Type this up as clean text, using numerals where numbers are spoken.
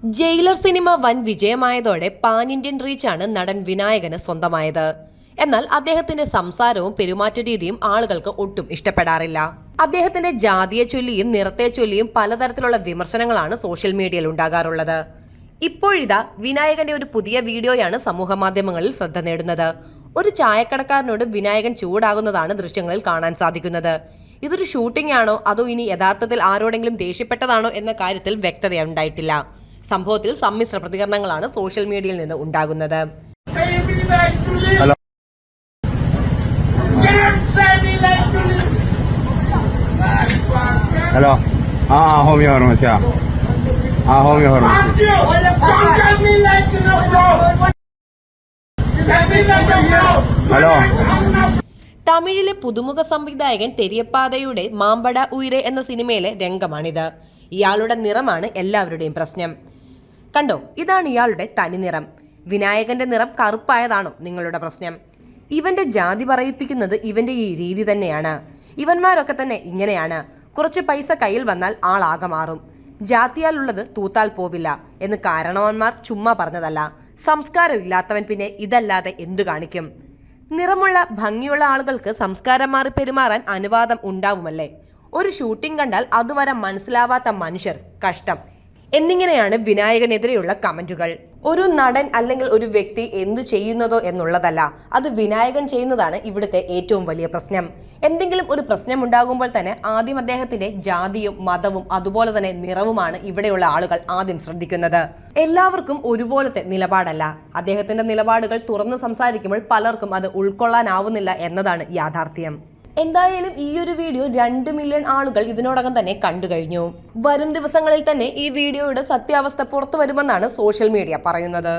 Jailer cinema വൻ വിജയമായതോടെ pan Indian റീച്ചാണ് നടൻ വിനായകന് സ്വന്തമായത്. എന്നാൽ അദ്ദേഹത്തിന്റെ സംസാരവും പെരുമാറ്റ രീതിയും ആളുകൾക്ക് ഒട്ടും ഇഷ്ടപ്പെടാറില്ല. അദ്ദേഹത്തിന്റെ ജാതിയെ ചൊല്ലിയും നിറത്തെ ചൊല്ലിയും പലതരത്തിലുള്ള വിമർശനങ്ങളാണ് സോഷ്യൽ മീഡിയയിൽ ഉണ്ടാകാറുള്ളത്. ഇപ്പോഴിതാ വിനായകന്റെ ഒരു പുതിയ വീഡിയോയാണ് സമൂഹ മാധ്യമങ്ങളിൽ ശ്രദ്ധ നേടുന്നത്. ഒരു ചായക്കടക്കാരനോട് വിനായകൻ ചൂടാകുന്നതാണ് ദൃശ്യങ്ങളിൽ കാണാൻ സാധിക്കുന്നത്. ഇതൊരു ഷൂട്ടിംഗ് ആണോ അതോ ഇനി യഥാർത്ഥത്തിൽ ആരോടെങ്കിലും ദേഷ്യപ്പെട്ടതാണോ എന്ന കാര്യത്തിൽ വ്യക്തതയുണ്ടായിട്ടില്ല. സംഭവത്തിൽ സമ്മിശ്ര പ്രതികരണങ്ങളാണ് സോഷ്യൽ മീഡിയയിൽ നിന്ന് ഉണ്ടാകുന്നത്. Hello homeo pharmacy homeo pharmacy hello. തമിഴിലെ പുതുമുഖ സംവിധായകൻ തെരിയപ്പാതയുടെ മാമ്പട ഉയരെ എന്ന സിനിമയിലെ രംഗമാണിത്. ഇയാളുടെ നിറമാണ് എല്ലാവരുടെയും പ്രശ്നം. കണ്ടോ, ഇതാണ് ഇയാളുടെ തനി നിറം. വിനായകന്റെ നിറം കറുപ്പായതാണോ നിങ്ങളുടെ പ്രശ്നം? ഇവന്റെ ജാതി പറയിപ്പിക്കുന്നത് ഇവന്റെ ഈ രീതി തന്നെയാണ്. ഇവന്മാരൊക്കെ തന്നെ ഇങ്ങനെയാണ്. കുറച്ച് പൈസ കയ്യിൽ വന്നാൽ ആളാകെ മാറും. ജാതിയാലുള്ളത് തൂത്താൽ പോവില്ല എന്ന് കാരണവന്മാർ ചുമ്മാ പറഞ്ഞതല്ല. സംസ്കാരം ഇല്ലാത്തവൻ പിന്നെ ഇതല്ലാതെ എന്തു കാണിക്കും? നിറമുള്ള ഭംഗിയുള്ള ആളുകൾക്ക് സംസ്കാരം മാറി പെരുമാറാൻ അനുവാദം ഉണ്ടാവുമല്ലേ? ഒരു ഷൂട്ടിംഗ് കണ്ടാൽ അതുവരെ മനസ്സിലാവാത്ത മനുഷ്യർ കഷ്ടം എന്നിങ്ങനെയാണ് വിനായകനെതിരെയുള്ള കമന്റുകൾ. ഒരു നടൻ അല്ലെങ്കിൽ ഒരു വ്യക്തി എന്തു ചെയ്യുന്നതോ എന്നുള്ളതല്ല, അത് വിനായകൻ ചെയ്യുന്നതാണ് ഇവിടുത്തെ ഏറ്റവും വലിയ പ്രശ്നം. എന്തെങ്കിലും ഒരു പ്രശ്നം ഉണ്ടാകുമ്പോൾ തന്നെ ആദ്യം അദ്ദേഹത്തിന്റെ ജാതിയും മതവും അതുപോലെ തന്നെ നിറവുമാണ് ഇവിടെയുള്ള ആളുകൾ ആദ്യം ശ്രദ്ധിക്കുന്നത്. എല്ലാവർക്കും ഒരുപോലത്തെ നിലപാടല്ല. അദ്ദേഹത്തിന്റെ നിലപാടുകൾ തുറന്നു സംസാരിക്കുമ്പോൾ പലർക്കും അത് ഉൾക്കൊള്ളാനാവുന്നില്ല എന്നതാണ് യാഥാർത്ഥ്യം. എന്തായാലും ഈ ഒരു വീഡിയോ 2 മില്യൺ ആളുകൾ ഇതിനോടകം തന്നെ കണ്ടു കഴിഞ്ഞു. വരും ദിവസങ്ങളിൽ തന്നെ ഈ വീഡിയോയുടെ സത്യാവസ്ഥ പുറത്തു വരുമെന്നാണ് സോഷ്യൽ മീഡിയ പറയുന്നത്.